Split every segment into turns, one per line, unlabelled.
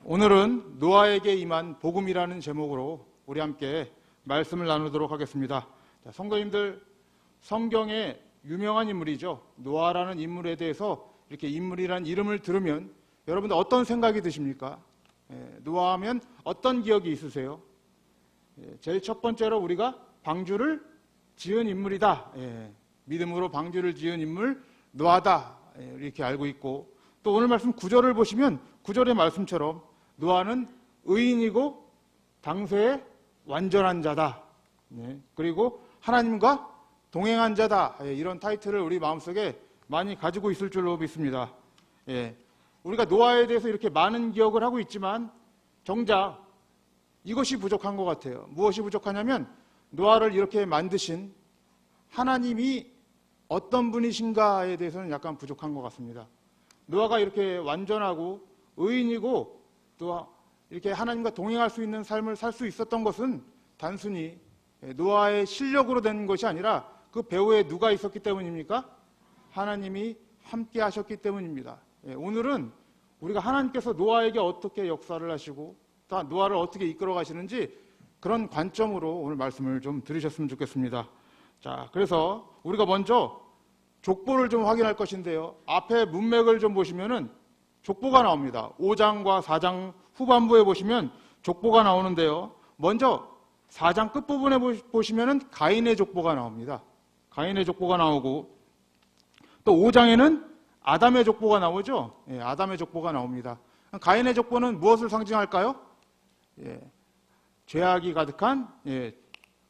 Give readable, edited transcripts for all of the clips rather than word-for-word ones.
오늘은 노아에게 임한 복음이라는 제목으로 우리 함께 말씀을 나누도록 하겠습니다. 성도님들, 성경의 유명한 인물이죠. 노아라는 인물에 대해서 이렇게 인물이라는 이름을 들으면 여러분들 어떤 생각이 드십니까? 노아하면 어떤 기억이 있으세요? 제일 첫 번째로 우리가 방주를 지은 인물이다. 믿음으로 방주를 지은 인물 노아다. 이렇게 알고 있고, 또 오늘 말씀 9절을 보시면 9절의 말씀처럼 노아는 의인이고 당세의 완전한 자다. 그리고 하나님과 동행한 자다. 이런 타이틀을 우리 마음속에 많이 가지고 있을 줄로 믿습니다. 우리가 노아에 대해서 이렇게 많은 기억을 하고 있지만 정작 이것이 부족한 것 같아요. 무엇이 부족하냐면 노아를 이렇게 만드신 하나님이 어떤 분이신가에 대해서는 약간 부족한 것 같습니다. 노아가 이렇게 완전하고 의인이고 또 이렇게 하나님과 동행할 수 있는 삶을 살 수 있었던 것은 단순히 노아의 실력으로 된 것이 아니라 그 배후에 누가 있었기 때문입니까? 하나님이 함께 하셨기 때문입니다. 오늘은 우리가 하나님께서 노아에게 어떻게 역사를 하시고 또 노아를 어떻게 이끌어 가시는지 그런 관점으로 오늘 말씀을 좀 들으셨으면 좋겠습니다. 자, 그래서 우리가 먼저 족보를 좀 확인할 것인데요. 앞에 문맥을 좀 보시면은 족보가 나옵니다. 5장과 4장 후반부에 보시면 족보가 나오는데요. 먼저 4장 끝부분에 보시면은 가인의 족보가 나옵니다. 가인의 족보가 나오고, 또 5장에는 아담의 족보가 나오죠. 아담의 족보가 나옵니다. 가인의 족보는 무엇을 상징할까요? 죄악이 가득한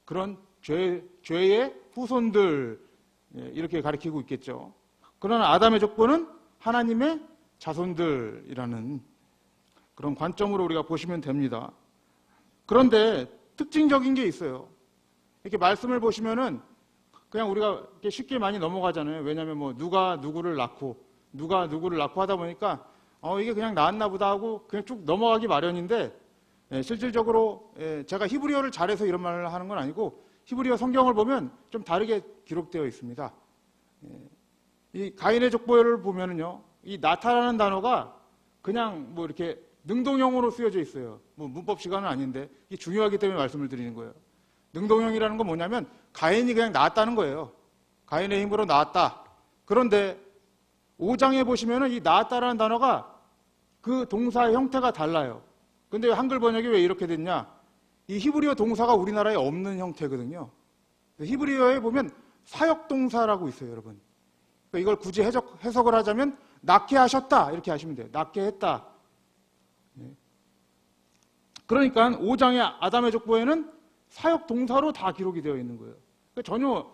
그런 죄의 후손들, 이렇게 가리키고 있겠죠. 그러나 아담의 족보는 하나님의 자손들이라는 그런 관점으로 우리가 보시면 됩니다. 그런데 특징적인 게 있어요. 이렇게 말씀을 보시면은 그냥 우리가 이렇게 쉽게 많이 넘어가잖아요. 왜냐하면 뭐 누가 누구를 낳고 누가 누구를 낳고 하다 보니까 이게 그냥 낳았나 보다 하고 그냥 쭉 넘어가기 마련인데, 실질적으로 제가 히브리어를 잘해서 이런 말을 하는 건 아니고 히브리어 성경을 보면 좀 다르게 기록되어 있습니다. 이 가인의 족보를 보면은요, 이 나타라는 단어가 그냥 뭐 이렇게 능동형으로 쓰여져 있어요. 뭐 문법 시간은 아닌데 이게 중요하기 때문에 말씀을 드리는 거예요. 능동형이라는 건 뭐냐면 가인이 그냥 낳았다는 거예요. 가인의 힘으로 낳았다. 그런데 5장에 보시면은 이 낳았다라는 단어가 그 동사의 형태가 달라요. 근데 한글 번역이 왜 이렇게 됐냐? 이 히브리어 동사가 우리나라에 없는 형태거든요. 히브리어에 보면 사역동사라고 있어요, 여러분. 그러니까 이걸 굳이 해석을 하자면 낳게 하셨다 이렇게 하시면 돼요. 낳게 했다. 그러니까 5장의 아담의 족보에는 사역동사로 다 기록이 되어 있는 거예요. 그러니까 전혀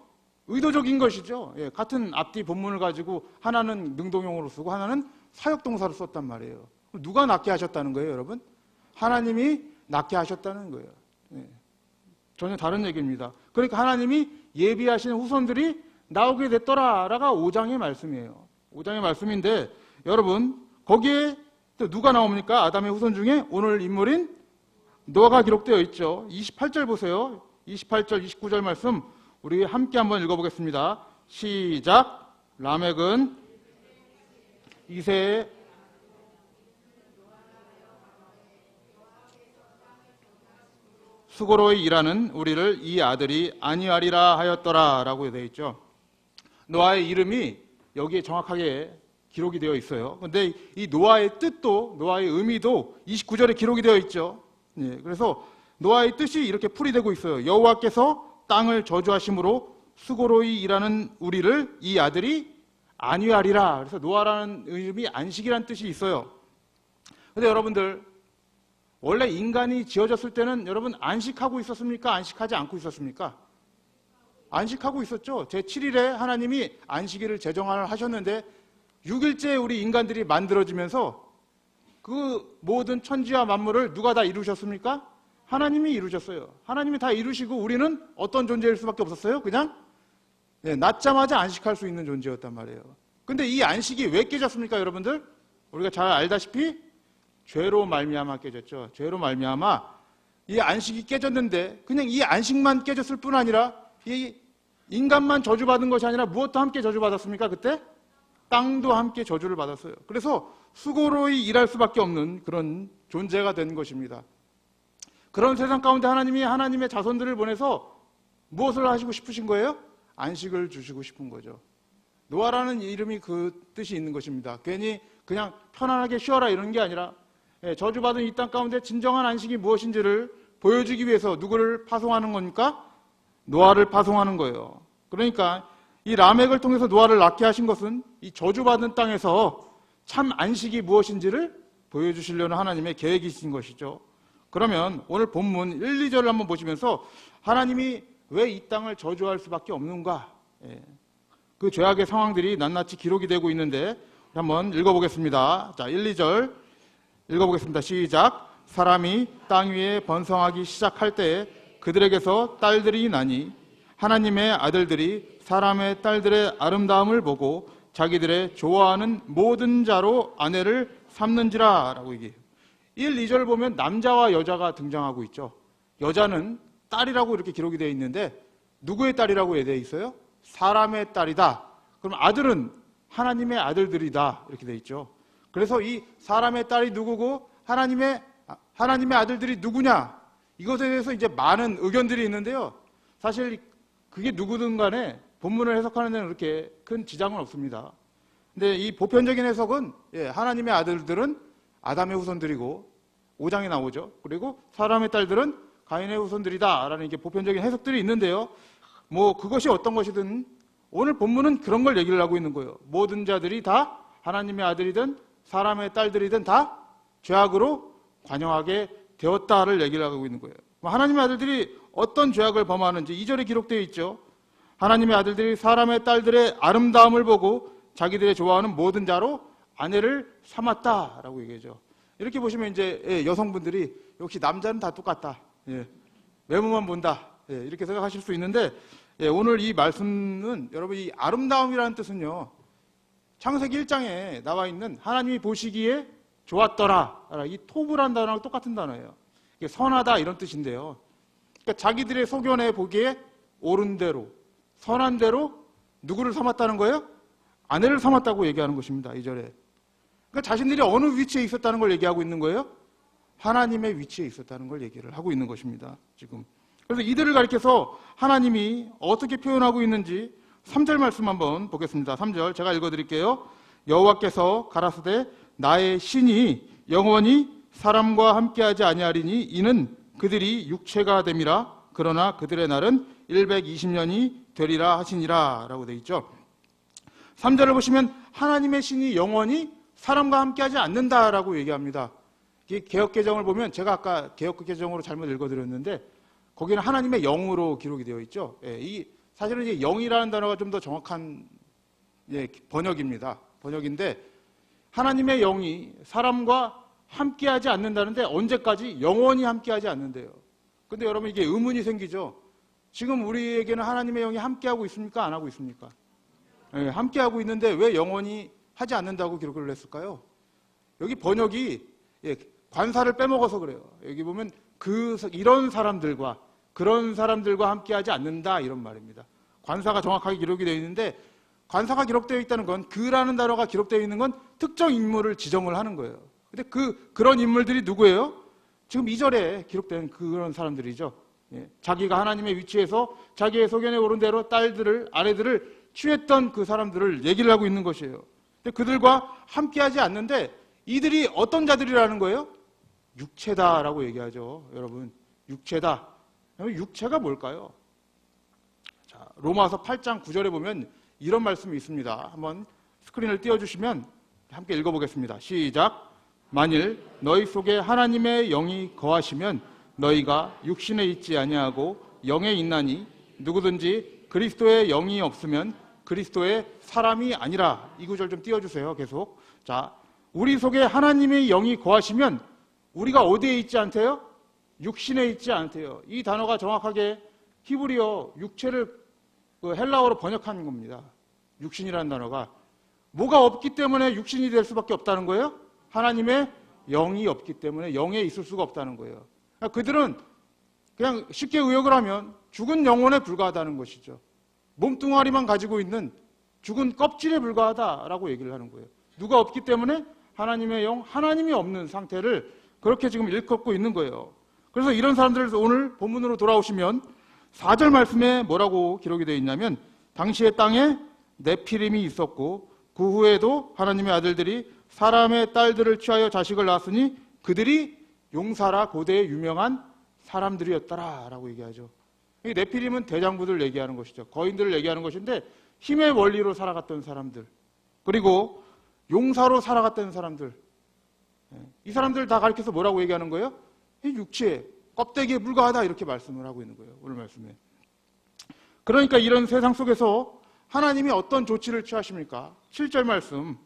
의도적인 것이죠. 같은 앞뒤 본문을 가지고 하나는 능동형으로 쓰고 하나는 사역동사로 썼단 말이에요. 누가 낳게 하셨다는 거예요, 여러분? 하나님이 낳게 하셨다는 거예요. 전혀 다른 얘기입니다. 그러니까 하나님이 예비하신 후손들이 나오게 됐더라라가 5장의 말씀이에요. 5장의 말씀인데, 여러분 거기에 또 누가 나옵니까? 아담의 후손 중에 오늘 인물인 노아가 기록되어 있죠. 28절 보세요. 28절, 29절 말씀 우리 함께 한번 읽어보겠습니다. 시작. 라멕은 이새의 수고로이 일하는 우리를 이 아들이 아니하리라 하였더라 라고 되어 있죠. 노아의 이름이 여기에 정확하게 기록이 되어 있어요. 그런데 이 노아의 뜻도, 노아의 의미도 29절에 기록이 되어 있죠. 그래서 노아의 뜻이 이렇게 풀이되고 있어요. 여호와께서 땅을 저주하심으로 수고로이 일하는 우리를 이 아들이 안위하리라. 그래서 노아라는 이름이 안식이라는 뜻이 있어요. 그런데 여러분들, 원래 인간이 지어졌을 때는 여러분 안식하고 있었습니까? 안식하지 않고 있었습니까? 안식하고 있었죠. 제7일에 하나님이 안식일을 제정하셨는데 6일째 우리 인간들이 만들어지면서 그 모든 천지와 만물을 누가 다 이루셨습니까? 하나님이 이루셨어요. 하나님이 다 이루시고 우리는 어떤 존재일 수밖에 없었어요? 그냥 낳자마자 안식할 수 있는 존재였단 말이에요. 근데 이 안식이 왜 깨졌습니까, 여러분들? 우리가 잘 알다시피 죄로 말미암아 깨졌죠. 죄로 말미암아 이 안식이 깨졌는데, 그냥 이 안식만 깨졌을 뿐 아니라 이 인간만 저주받은 것이 아니라 무엇도 함께 저주받았습니까? 그때 땅도 함께 저주를 받았어요. 그래서 수고로이 일할 수밖에 없는 그런 존재가 된 것입니다. 그런 세상 가운데 하나님이 하나님의 자손들을 보내서 무엇을 하시고 싶으신 거예요? 안식을 주시고 싶은 거죠. 노아라는 이름이 그 뜻이 있는 것입니다. 괜히 그냥 편안하게 쉬어라 이런 게 아니라 저주받은 이 땅 가운데 진정한 안식이 무엇인지를 보여주기 위해서 누구를 파송하는 겁니까? 노아를 파송하는 거예요. 그러니까 이 라멕을 통해서 노아를 낳게 하신 것은 이 저주받은 땅에서 참 안식이 무엇인지를 보여주시려는 하나님의 계획이신 것이죠. 그러면 오늘 본문 1, 2절을 한번 보시면서 하나님이 왜 이 땅을 저주할 수밖에 없는가? 그 죄악의 상황들이 낱낱이 기록이 되고 있는데 한번 읽어보겠습니다. 자, 1, 2절 읽어보겠습니다. 시작. 사람이 땅 위에 번성하기 시작할 때에 그들에게서 딸들이 나니 하나님의 아들들이 사람의 딸들의 아름다움을 보고 자기들의 좋아하는 모든 자로 아내를 삼는지라 라고 얘기해요. 1, 2절 보면 남자와 여자가 등장하고 있죠. 여자는 딸이라고 이렇게 기록이 되어 있는데 누구의 딸이라고 되어 있어요? 사람의 딸이다. 그럼 아들은 하나님의 아들들이다 이렇게 되어 있죠. 그래서 이 사람의 딸이 누구고 하나님의 아들들이 누구냐, 이것에 대해서 이제 많은 의견들이 있는데요. 사실 그게 누구든 간에 본문을 해석하는 데는 그렇게 큰 지장은 없습니다. 근데 이 보편적인 해석은 하나님의 아들들은 아담의 후손들이고 5장에 나오죠. 그리고 사람의 딸들은 가인의 후손들이다라는 이게 보편적인 해석들이 있는데요. 뭐 그것이 어떤 것이든 오늘 본문은 그런 걸 얘기를 하고 있는 거예요. 모든 자들이 다 하나님의 아들이든 사람의 딸들이든 다 죄악으로 관여하게 되었다를 얘기를 하고 있는 거예요. 하나님의 아들들이 어떤 죄악을 범하는지 2절에 기록되어 있죠. 하나님의 아들들이 사람의 딸들의 아름다움을 보고 자기들의 좋아하는 모든 자로 아내를 삼았다라고 얘기하죠. 이렇게 보시면 이제 여성분들이 역시 남자는 다 똑같다. 외모만 본다. 이렇게 생각하실 수 있는데 오늘 이 말씀은 여러분 이 아름다움이라는 뜻은요. 창세기 1장에 나와 있는 하나님이 보시기에 좋았더라. 이 토브라는 단어랑 똑같은 단어예요. 이게 선하다 이런 뜻인데요. 그러니까 자기들의 소견에 보기에 옳은 대로 선한 대로 누구를 삼았다는 거예요? 아내를 삼았다고 얘기하는 것입니다. 2절에. 그러니까 자신들이 어느 위치에 있었다는 걸 얘기하고 있는 거예요? 하나님의 위치에 있었다는 걸 얘기를 하고 있는 것입니다. 지금. 그래서 이들을 가리켜서 하나님이 어떻게 표현하고 있는지 3절 말씀 한번 보겠습니다. 3절 제가 읽어드릴게요. 여호와께서 가라사대 나의 신이 영원히 사람과 함께하지 아니하리니 이는 그들이 육체가 됨이라. 그러나 그들의 날은 120년이 되리라 하시니라 라고 되어 있죠. 3절을 보시면 하나님의 신이 영원히 사람과 함께하지 않는다라고 얘기합니다. 이 개역개정을 보면 제가 아까 개역개정으로 잘못 읽어드렸는데 거기는 하나님의 영으로 기록이 되어 있죠. 이 사실은 이제 영이라는 단어가 좀 더 정확한 번역입니다. 번역인데 하나님의 영이 사람과 함께하지 않는다는데 언제까지? 영원히 함께하지 않는데요. 근데 여러분 이게 의문이 생기죠. 지금 우리에게는 하나님의 영이 함께하고 있습니까? 안 하고 있습니까? 함께하고 있는데 왜 영원히 하지 않는다고 기록을 했을까요? 여기 번역이 관사를 빼먹어서 그래요. 여기 보면 이런 사람들과 그런 사람들과 함께하지 않는다 이런 말입니다. 관사가 정확하게 기록이 되어 있는데 관사가 기록되어 있다는 건 그라는 단어가 기록되어 있는 건 특정 인물을 지정을 하는 거예요. 근데 그런 인물들이 누구예요? 지금 2절에 기록된 그런 사람들이죠. 자기가 하나님의 위치에서 자기의 소견에 오른 대로 딸들을 아내들을 취했던 그 사람들을 얘기를 하고 있는 것이에요. 근데 그들과 함께하지 않는데 이들이 어떤 자들이라는 거예요? 육체다라고 얘기하죠. 여러분 육체다. 육체가 뭘까요? 자, 로마서 8장 9절에 보면 이런 말씀이 있습니다. 한번 스크린을 띄워주시면 함께 읽어보겠습니다. 시작. 만일 너희 속에 하나님의 영이 거하시면 너희가 육신에 있지 아니하고 영에 있나니 누구든지 그리스도의 영이 없으면 그리스도의 사람이 아니라. 이 구절 좀 띄워주세요. 계속. 자, 우리 속에 하나님의 영이 거하시면 우리가 어디에 있지 않대요? 육신에 있지 않대요. 이 단어가 정확하게 히브리어 육체를 헬라어로 번역한 겁니다. 육신이라는 단어가 뭐가 없기 때문에 육신이 될 수밖에 없다는 거예요? 하나님의 영이 없기 때문에 영에 있을 수가 없다는 거예요. 그러니까 그들은 그냥 쉽게 의역을 하면 죽은 영혼에 불과하다는 것이죠. 몸뚱아리만 가지고 있는 죽은 껍질에 불과하다라고 얘기를 하는 거예요. 누가 없기 때문에 하나님의 영, 하나님이 없는 상태를 그렇게 지금 일컫고 있는 거예요. 그래서 이런 사람들 오늘 본문으로 돌아오시면 4절 말씀에 뭐라고 기록이 되어 있냐면 당시의 땅에 네피림이 있었고 그 후에도 하나님의 아들들이 사람의 딸들을 취하여 자식을 낳았으니 그들이 용사라 고대의 유명한 사람들이었더라 라고 얘기하죠. 이 네피림은 대장부들 얘기하는 것이죠. 거인들을 얘기하는 것인데 힘의 원리로 살아갔던 사람들, 그리고 용사로 살아갔던 사람들, 이 사람들 다 가리켜서 뭐라고 얘기하는 거예요? 이 육체에 껍데기에 불과하다 이렇게 말씀을 하고 있는 거예요. 오늘 말씀에. 그러니까 이런 세상 속에서 하나님이 어떤 조치를 취하십니까? 7절 말씀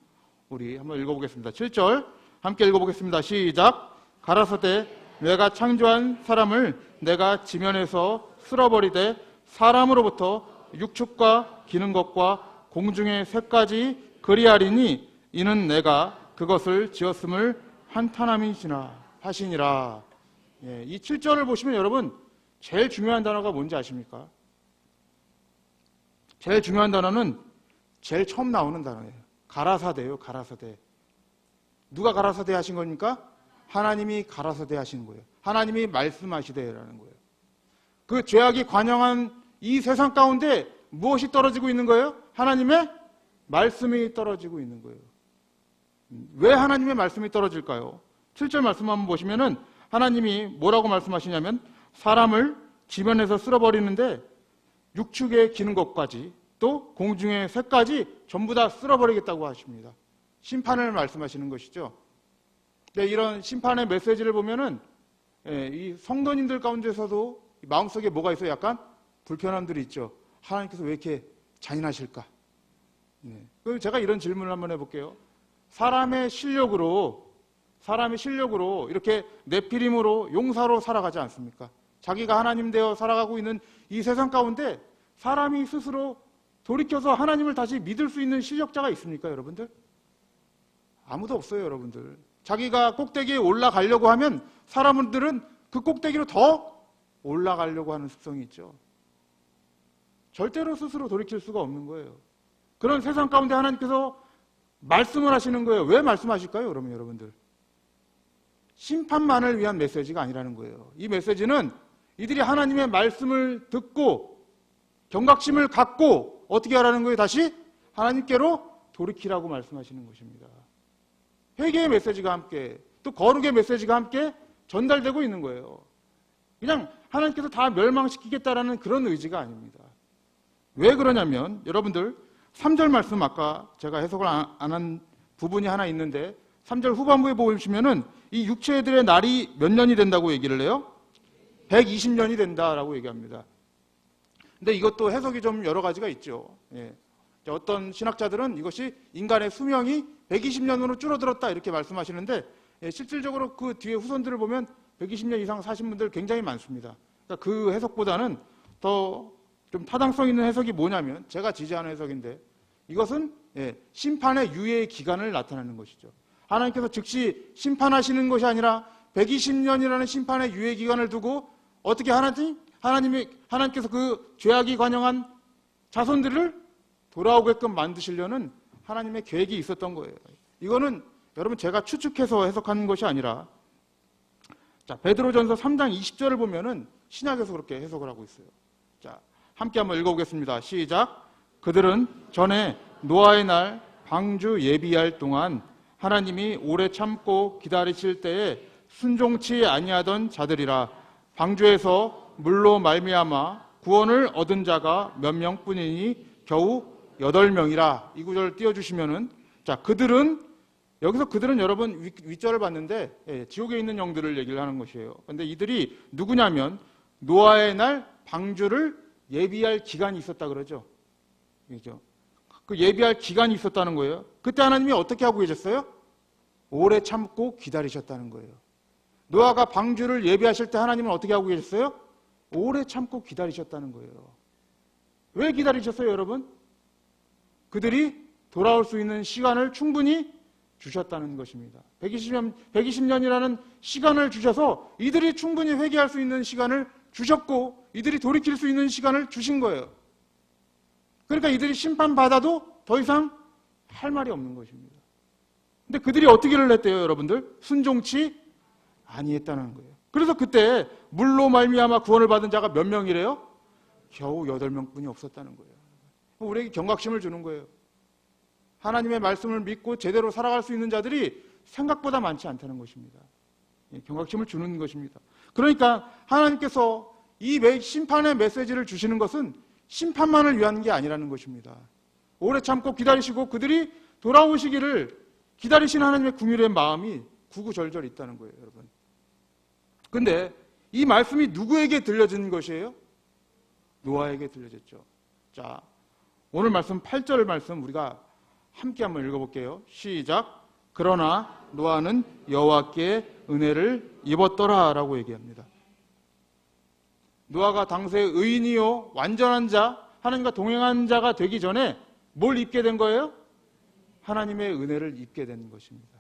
우리 한번 읽어보겠습니다. 7절 함께 읽어보겠습니다. 시작. 가라사대 내가 창조한 사람을 내가 지면에서 쓸어버리되 사람으로부터 육축과 기는 것과 공중의 새까지 그리하리니 이는 내가 그것을 지었음을 한탄함이시나 하시니라. 예, 이 7절을 보시면 여러분 제일 중요한 단어가 뭔지 아십니까? 제일 중요한 단어는 제일 처음 나오는 단어예요. 가라사대예요. 가라사대. 누가 가라사대 하신 겁니까? 하나님이 가라사대 하시는 거예요. 하나님이 말씀하시되라는 거예요. 그 죄악이 관영한 이 세상 가운데 무엇이 떨어지고 있는 거예요? 하나님의 말씀이 떨어지고 있는 거예요. 왜 하나님의 말씀이 떨어질까요? 7절 말씀 한번 보시면은 하나님이 뭐라고 말씀하시냐면 사람을 지면에서 쓸어버리는데 육축에 기는 것까지 또 공중의 새까지 전부 다 쓸어버리겠다고 하십니다. 심판을 말씀하시는 것이죠. 네, 이런 심판의 메시지를 보면은 이 성도님들 가운데서도 마음속에 뭐가 있어요? 약간 불편함들이 있죠. 하나님께서 왜 이렇게 잔인하실까? 네. 그럼 제가 이런 질문을 한번 해볼게요. 사람의 실력으로 이렇게 네피림으로 용사로 살아가지 않습니까? 자기가 하나님 되어 살아가고 있는 이 세상 가운데 사람이 스스로 돌이켜서 하나님을 다시 믿을 수 있는 실력자가 있습니까, 여러분들? 아무도 없어요, 여러분들. 자기가 꼭대기에 올라가려고 하면 사람들은 그 꼭대기로 더 올라가려고 하는 습성이 있죠. 절대로 스스로 돌이킬 수가 없는 거예요. 그런 세상 가운데 하나님께서 말씀을 하시는 거예요. 왜 말씀하실까요, 그러면 여러분들? 심판만을 위한 메시지가 아니라는 거예요. 이 메시지는 이들이 하나님의 말씀을 듣고 경각심을 갖고 어떻게 하라는 거예요? 다시 하나님께로 돌이키라고 말씀하시는 것입니다. 회개의 메시지가 함께 또 거룩의 메시지가 함께 전달되고 있는 거예요. 그냥 하나님께서 다 멸망시키겠다라는 그런 의지가 아닙니다. 왜 그러냐면 여러분들 3절 말씀 아까 제가 해석을 안 한 부분이 하나 있는데 3절 후반부에 보시면은 이 육체들의 날이 몇 년이 된다고 얘기를 해요? 120년이 된다라고 얘기합니다. 근데 이것도 해석이 좀 여러 가지가 있죠. 예. 어떤 신학자들은 이것이 인간의 수명이 120년으로 줄어들었다 이렇게 말씀하시는데 실질적으로 그 뒤에 후손들을 보면 120년 이상 사신 분들 굉장히 많습니다. 그러니까 그 해석보다는 더 좀 타당성 있는 해석이 뭐냐면 제가 지지하는 해석인데 이것은 심판의 유예 기간을 나타내는 것이죠. 하나님께서 즉시 심판하시는 것이 아니라 120년이라는 심판의 유예 기간을 두고 어떻게 하나님께서 그 죄악이 관영한 자손들을 돌아오게끔 만드시려는 하나님의 계획이 있었던 거예요. 이거는 여러분 제가 추측해서 해석하는 것이 아니라 자, 베드로전서 3장 20절을 보면은 신약에서 그렇게 해석을 하고 있어요. 자, 함께 한번 읽어보겠습니다. 시작. 그들은 전에 노아의 날 방주 예비할 동안 하나님이 오래 참고 기다리실 때에 순종치 아니하던 자들이라. 방주에서 물로 말미암아 구원을 얻은 자가 몇 명뿐이니 겨우 8명이라. 이 구절을 띄워주시면은 자, 그들은 여기서 그들은 여러분 윗절을 봤는데 지옥에 있는 영들을 얘기를 하는 것이에요. 그런데 이들이 누구냐면 노아의 날 방주를 예비할 기간이 있었다 그러죠. 그죠? 그 예비할 기간이 있었다는 거예요. 그때 하나님이 어떻게 하고 계셨어요? 오래 참고 기다리셨다는 거예요. 노아가 방주를 예비하실 때 하나님은 어떻게 하고 계셨어요? 오래 참고 기다리셨다는 거예요. 왜 기다리셨어요, 여러분? 그들이 돌아올 수 있는 시간을 충분히 주셨다는 것입니다. 120년이라는 시간을 주셔서 이들이 충분히 회개할 수 있는 시간을 주셨고 이들이 돌이킬 수 있는 시간을 주신 거예요. 그러니까 이들이 심판받아도 더 이상 할 말이 없는 것입니다. 근데 그들이 어떻게를 했대요, 여러분들? 순종치 아니했다는 거예요. 그래서 그때 물로 말미암아 구원을 받은 자가 몇 명이래요? 겨우 8명뿐이 없었다는 거예요. 우리에게 경각심을 주는 거예요. 하나님의 말씀을 믿고 제대로 살아갈 수 있는 자들이 생각보다 많지 않다는 것입니다. 경각심을 주는 것입니다. 그러니까 하나님께서 이 심판의 메시지를 주시는 것은 심판만을 위한 게 아니라는 것입니다. 오래 참고 기다리시고 그들이 돌아오시기를 기다리시는 하나님의 긍휼의 마음이 구구절절 있다는 거예요, 여러분. 근데 이 말씀이 누구에게 들려진 것이에요? 노아에게 들려졌죠. 자, 오늘 말씀 8절 말씀 우리가 함께 한번 읽어볼게요. 시작. 그러나 노아는 여호와께 은혜를 입었더라 라고 얘기합니다. 노아가 당시에 의인이요 완전한 자, 하나님과 동행한 자가 되기 전에 뭘 입게 된 거예요? 하나님의 은혜를 입게 된 것입니다.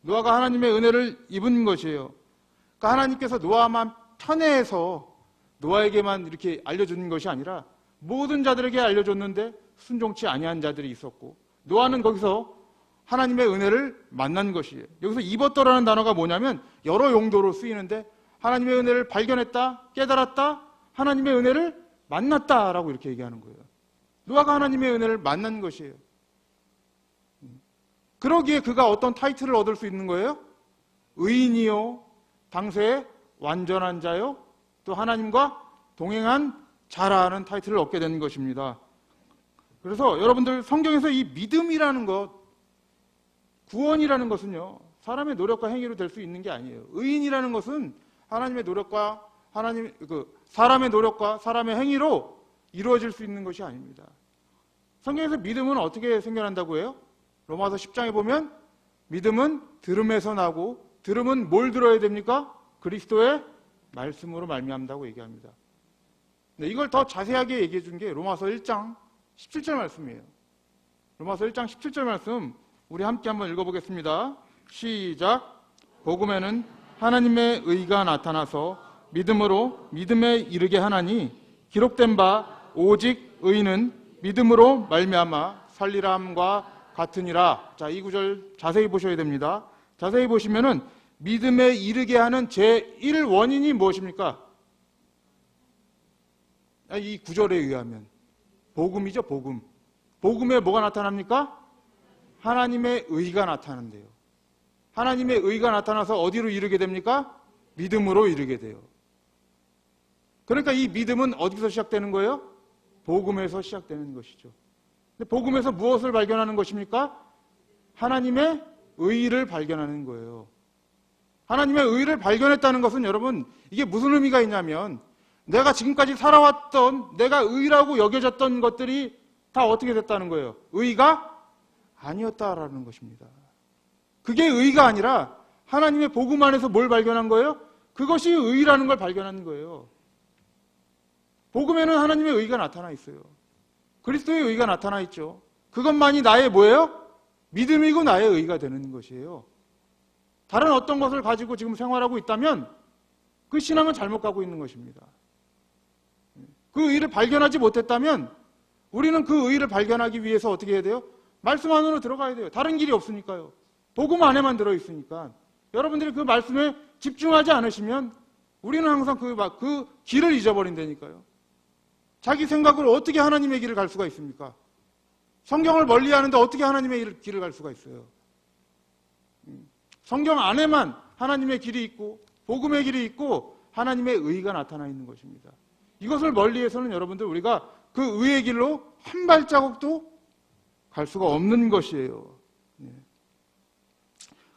노아가 하나님의 은혜를 입은 것이에요. 그러니까 하나님께서 노아만 편애해서 노아에게만 이렇게 알려주는 것이 아니라 모든 자들에게 알려줬는데 순종치 아니한 자들이 있었고, 노아는 거기서 하나님의 은혜를 만난 것이에요. 여기서 입었더라는 단어가 뭐냐면 여러 용도로 쓰이는데 하나님의 은혜를 발견했다, 깨달았다, 하나님의 은혜를 만났다라고 이렇게 얘기하는 거예요. 노아가 하나님의 은혜를 만난 것이에요. 그러기에 그가 어떤 타이틀을 얻을 수 있는 거예요? 의인이요, 당세의 완전한 자요, 또 하나님과 동행한 자라는 타이틀을 얻게 되는 것입니다. 그래서 여러분들 성경에서 이 믿음이라는 것, 구원이라는 것은요, 사람의 노력과 행위로 될 수 있는 게 아니에요. 의인이라는 것은 하나님의 노력과 사람의 노력과 사람의 행위로 이루어질 수 있는 것이 아닙니다. 성경에서 믿음은 어떻게 생겨난다고 해요? 로마서 10장에 보면 믿음은 들음에서 나고, 들음은 뭘 들어야 됩니까? 그리스도의 말씀으로 말미암다고 얘기합니다. 네, 이걸 더 자세하게 얘기해 준 게 로마서 1장 17절 말씀이에요. 로마서 1장 17절 말씀 우리 함께 한번 읽어보겠습니다. 시작. 복음에는 하나님의 의가 나타나서 믿음으로 믿음에 이르게 하나니 기록된 바 오직 의인은 믿음으로 말미암아 살리라 함과 같으니라. 자, 이 구절 자세히 보셔야 됩니다. 자세히 보시면은 믿음에 이르게 하는 제1원인이 무엇입니까? 이 구절에 의하면 복음이죠, 복음. 복음에 뭐가 나타납니까? 하나님의 의가 나타난대요. 하나님의 의가 나타나서 어디로 이르게 됩니까? 믿음으로 이르게 돼요. 그러니까 이 믿음은 어디서 시작되는 거예요? 복음에서 시작되는 것이죠. 근데 복음에서 무엇을 발견하는 것입니까? 하나님의 의를 발견하는 거예요. 하나님의 의를 발견했다는 것은 여러분, 이게 무슨 의미가 있냐면 내가 지금까지 살아왔던 내가 의라고 여겨졌던 것들이 다 어떻게 됐다는 거예요? 의가 아니었다라는 것입니다. 그게 의가 아니라 하나님의 복음 안에서 뭘 발견한 거예요? 그것이 의라는 걸 발견한 거예요. 복음에는 하나님의 의가 나타나 있어요. 그리스도의 의가 나타나 있죠. 그것만이 나의 뭐예요? 믿음이고 나의 의가 되는 것이에요. 다른 어떤 것을 가지고 지금 생활하고 있다면 그 신앙은 잘못 가고 있는 것입니다. 그 의를 발견하지 못했다면 우리는 그 의를 발견하기 위해서 어떻게 해야 돼요? 말씀 안으로 들어가야 돼요. 다른 길이 없으니까요. 복음 안에만 들어있으니까. 여러분들이 그 말씀에 집중하지 않으시면 우리는 항상 그 길을 잊어버린다니까요. 자기 생각으로 어떻게 하나님의 길을 갈 수가 있습니까? 성경을 멀리 하는데 어떻게 하나님의 길을 갈 수가 있어요? 성경 안에만 하나님의 길이 있고 복음의 길이 있고 하나님의 의가 나타나 있는 것입니다. 이것을 멀리해서는 여러분들 우리가 그 의의 길로 한 발자국도 갈 수가 없는 것이에요.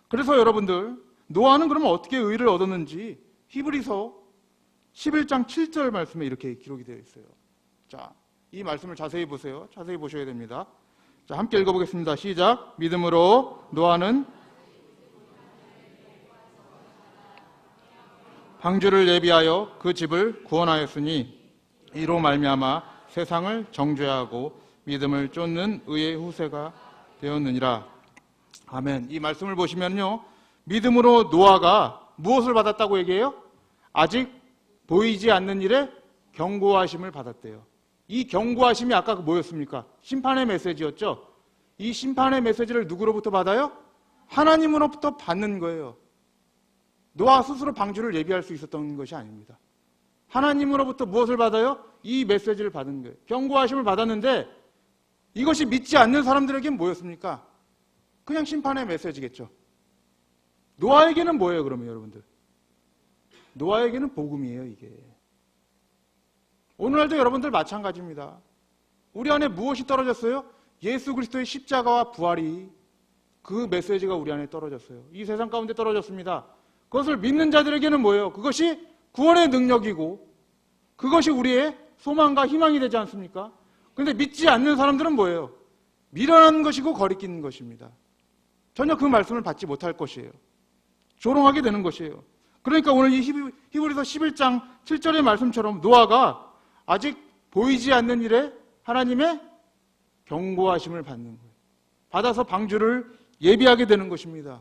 그래서 여러분들 노아는 그러면 어떻게 의를 얻었는지 히브리서 11장 7절 말씀에 이렇게 기록이 되어 있어요. 자, 이 말씀을 자세히 보세요. 자세히 보셔야 됩니다. 자, 함께 읽어보겠습니다. 시작. 믿음으로 노아는 방주를 예비하여 그 집을 구원하였으니 이로 말미암아 세상을 정죄하고 믿음을 쫓는 의의 후세가 되었느니라. 아멘. 이 말씀을 보시면요, 믿음으로 노아가 무엇을 받았다고 얘기해요? 아직 보이지 않는 일에 경고하심을 받았대요. 이 경고하심이 아까 뭐였습니까? 심판의 메시지였죠. 이 심판의 메시지를 누구로부터 받아요? 하나님으로부터 받는 거예요. 노아 스스로 방주를 예비할 수 있었던 것이 아닙니다. 하나님으로부터 무엇을 받아요? 이 메시지를 받은 거예요. 경고하심을 받았는데 이것이 믿지 않는 사람들에게는 뭐였습니까? 그냥 심판의 메시지겠죠. 노아에게는 뭐예요, 그러면 여러분들? 노아에게는 복음이에요, 이게. 오늘날도 여러분들 마찬가지입니다. 우리 안에 무엇이 떨어졌어요? 예수 그리스도의 십자가와 부활이, 그 메시지가 우리 안에 떨어졌어요. 이 세상 가운데 떨어졌습니다. 그것을 믿는 자들에게는 뭐예요? 그것이 구원의 능력이고 그것이 우리의 소망과 희망이 되지 않습니까? 그런데 믿지 않는 사람들은 뭐예요? 미련한 것이고 거리끼는 것입니다. 전혀 그 말씀을 받지 못할 것이에요. 조롱하게 되는 것이에요. 그러니까 오늘 이 히브리서 11장 7절의 말씀처럼 노아가 아직 보이지 않는 일에 하나님의 경고하심을 받는 거예요. 받아서 방주를 예비하게 되는 것입니다.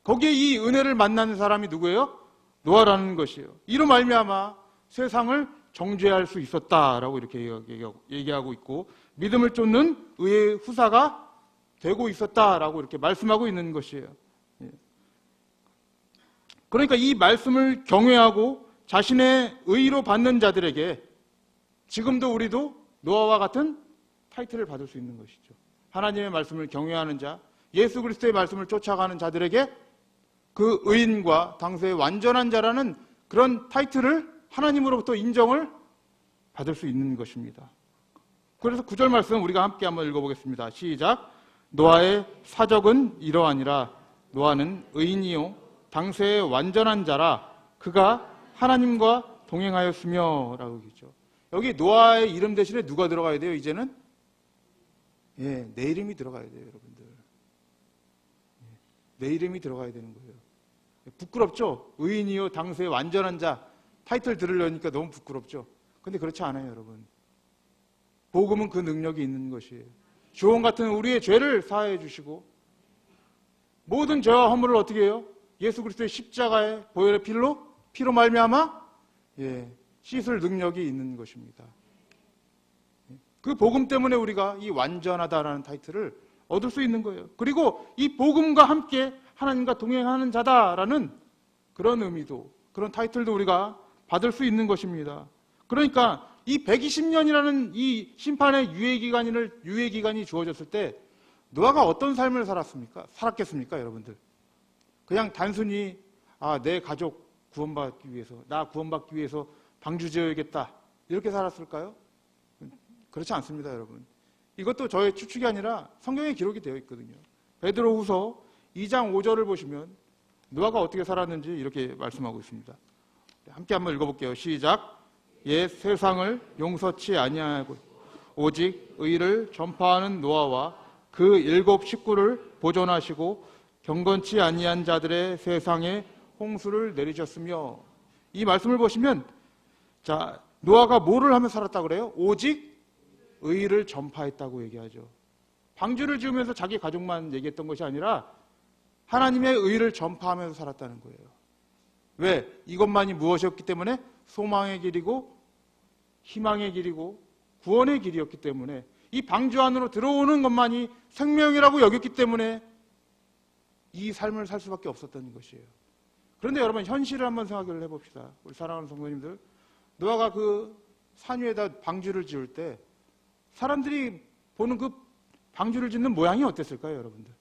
거기에 이 은혜를 만나는 사람이 누구예요? 노아라는 것이에요. 이로 말미암아 세상을 정죄할 수 있었다라고 이렇게 얘기하고 있고, 믿음을 쫓는 의의 후사가 되고 있었다라고 이렇게 말씀하고 있는 것이에요. 그러니까 이 말씀을 경외하고 자신의 의로 받는 자들에게 지금도 우리도 노아와 같은 타이틀을 받을 수 있는 것이죠. 하나님의 말씀을 경외하는 자, 예수 그리스도의 말씀을 쫓아가는 자들에게 그 의인과 당세의 완전한 자라는 그런 타이틀을 하나님으로부터 인정을 받을 수 있는 것입니다. 그래서 9절 말씀 우리가 함께 한번 읽어보겠습니다. 시작. 노아의 사적은 이러하니라. 노아는 의인이요 당세의 완전한 자라. 그가 하나님과 동행하였으며 라고 얘기죠. 여기 노아의 이름 대신에 누가 들어가야 돼요? 이제는 내 이름이 들어가야 돼요, 여러분들. 내 이름이 들어가야 되는 거예요. 부끄럽죠? 의인이요 당세의 완전한 자 타이틀 들으려니까 너무 부끄럽죠? 근데 그렇지 않아요, 여러분. 복음은 그 능력이 있는 것이에요. 주홍 같은 우리의 죄를 사하여 주시고 모든 죄와 허물을 어떻게 해요? 예수 그리스도의 십자가의 보혈의 피로 말미암아 씻을 능력이 있는 것입니다. 그 복음 때문에 우리가 이 완전하다라는 타이틀을 얻을 수 있는 거예요. 그리고 이 복음과 함께 하나님과 동행하는 자다라는 그런 의미도, 그런 타이틀도 우리가 받을 수 있는 것입니다. 그러니까 이 120년이라는 이 심판의 유예기간이 주어졌을 때 노아가 어떤 삶을 살았겠습니까, 여러분들? 그냥 단순히 내 가족 구원받기 위해서, 나 구원받기 위해서 방주 지어야겠다 이렇게 살았을까요? 그렇지 않습니다, 여러분. 이것도 저의 추측이 아니라 성경에 기록이 되어 있거든요. 베드로후서 2장 5절을 보시면 노아가 어떻게 살았는지 이렇게 말씀하고 있습니다. 함께 한번 읽어볼게요. 시작. 옛 세상을 용서치 아니하고 오직 의를 전파하는 노아와 그 7 식구를 보존하시고 경건치 아니한 자들의 세상에 홍수를 내리셨으며, 이 말씀을 보시면 자, 노아가 뭐를 하며 살았다고 그래요? 오직 의를 전파했다고 얘기하죠. 방주를 지으면서 자기 가족만 얘기했던 것이 아니라 하나님의 의를 전파하면서 살았다는 거예요. 왜? 이것만이 무엇이었기 때문에? 소망의 길이고 희망의 길이고 구원의 길이었기 때문에, 이 방주 안으로 들어오는 것만이 생명이라고 여겼기 때문에 이 삶을 살 수밖에 없었던 것이에요. 그런데 여러분, 현실을 한번 생각을 해봅시다. 우리 사랑하는 성도님들, 노아가 그 산 위에다 방주를 지을 때 사람들이 보는 그 방주를 짓는 모양이 어땠을까요, 여러분들?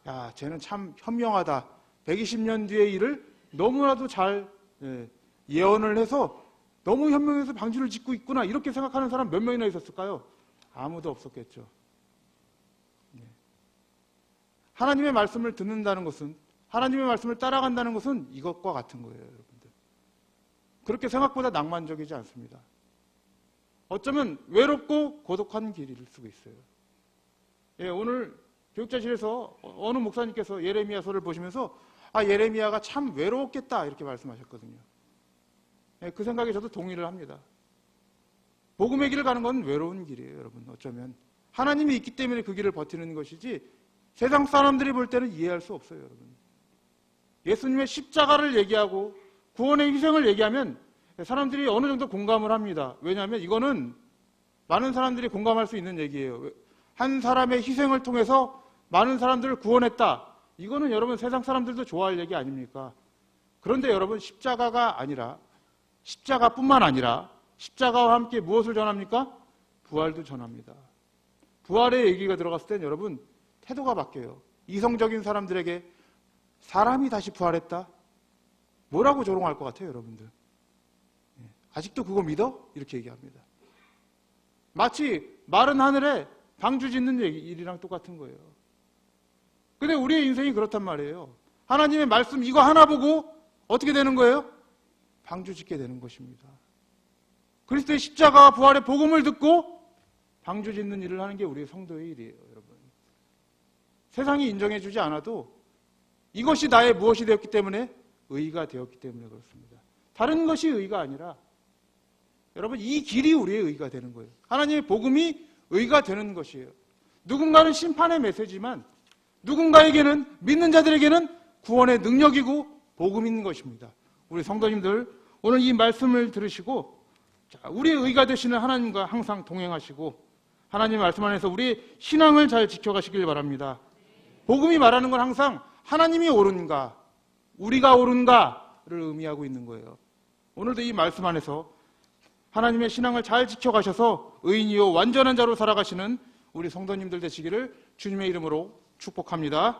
야, 쟤는 참 현명하다. 120년 뒤의 일을 너무나도 잘 예언을 해서 너무 현명해서 방주를 짓고 있구나, 이렇게 생각하는 사람 몇 명이나 있었을까요? 아무도 없었겠죠. 하나님의 말씀을 듣는다는 것은, 하나님의 말씀을 따라간다는 것은 이것과 같은 거예요, 여러분들. 그렇게 생각보다 낭만적이지 않습니다. 어쩌면 외롭고 고독한 길일 수도 있어요. 오늘 교육자실에서 어느 목사님께서 예레미야서를 보시면서 예레미야가 참 외로웠겠다 이렇게 말씀하셨거든요. 그 생각에 저도 동의를 합니다. 복음의 길을 가는 건 외로운 길이에요, 여러분. 어쩌면 하나님이 있기 때문에 그 길을 버티는 것이지 세상 사람들이 볼 때는 이해할 수 없어요, 여러분. 예수님의 십자가를 얘기하고 구원의 희생을 얘기하면 사람들이 어느 정도 공감을 합니다. 왜냐하면 이거는 많은 사람들이 공감할 수 있는 얘기예요. 한 사람의 희생을 통해서 많은 사람들을 구원했다. 이거는 여러분 세상 사람들도 좋아할 얘기 아닙니까? 그런데 여러분 십자가가 아니라, 십자가뿐만 아니라 십자가와 함께 무엇을 전합니까? 부활도 전합니다. 부활의 얘기가 들어갔을 땐 여러분 태도가 바뀌어요. 이성적인 사람들에게 사람이 다시 부활했다? 뭐라고 조롱할 것 같아요, 여러분들? 아직도 그거 믿어? 이렇게 얘기합니다. 마치 마른 하늘에 방주 짓는 일이랑 똑같은 거예요. 근데 우리의 인생이 그렇단 말이에요. 하나님의 말씀 이거 하나 보고 어떻게 되는 거예요? 방주 짓게 되는 것입니다. 그리스도의 십자가와 부활의 복음을 듣고 방주 짓는 일을 하는 게 우리의 성도의 일이에요, 여러분. 세상이 인정해주지 않아도 이것이 나의 무엇이 되었기 때문에? 의가 되었기 때문에 그렇습니다. 다른 것이 의가 아니라 여러분 이 길이 우리의 의가 되는 거예요. 하나님의 복음이 의가 되는 것이에요. 누군가는 심판의 메시지만 누군가에게는, 믿는 자들에게는 구원의 능력이고 복음인 것입니다. 우리 성도님들 오늘 이 말씀을 들으시고 우리의 의가 되시는 하나님과 항상 동행하시고 하나님의 말씀 안에서 우리의 신앙을 잘 지켜가시길 바랍니다. 복음이 말하는 건 항상 하나님이 옳은가, 우리가 옳은가를 의미하고 있는 거예요. 오늘도 이 말씀 안에서 하나님의 신앙을 잘 지켜가셔서 의인이요 완전한 자로 살아가시는 우리 성도님들 되시기를 주님의 이름으로 축복합니다.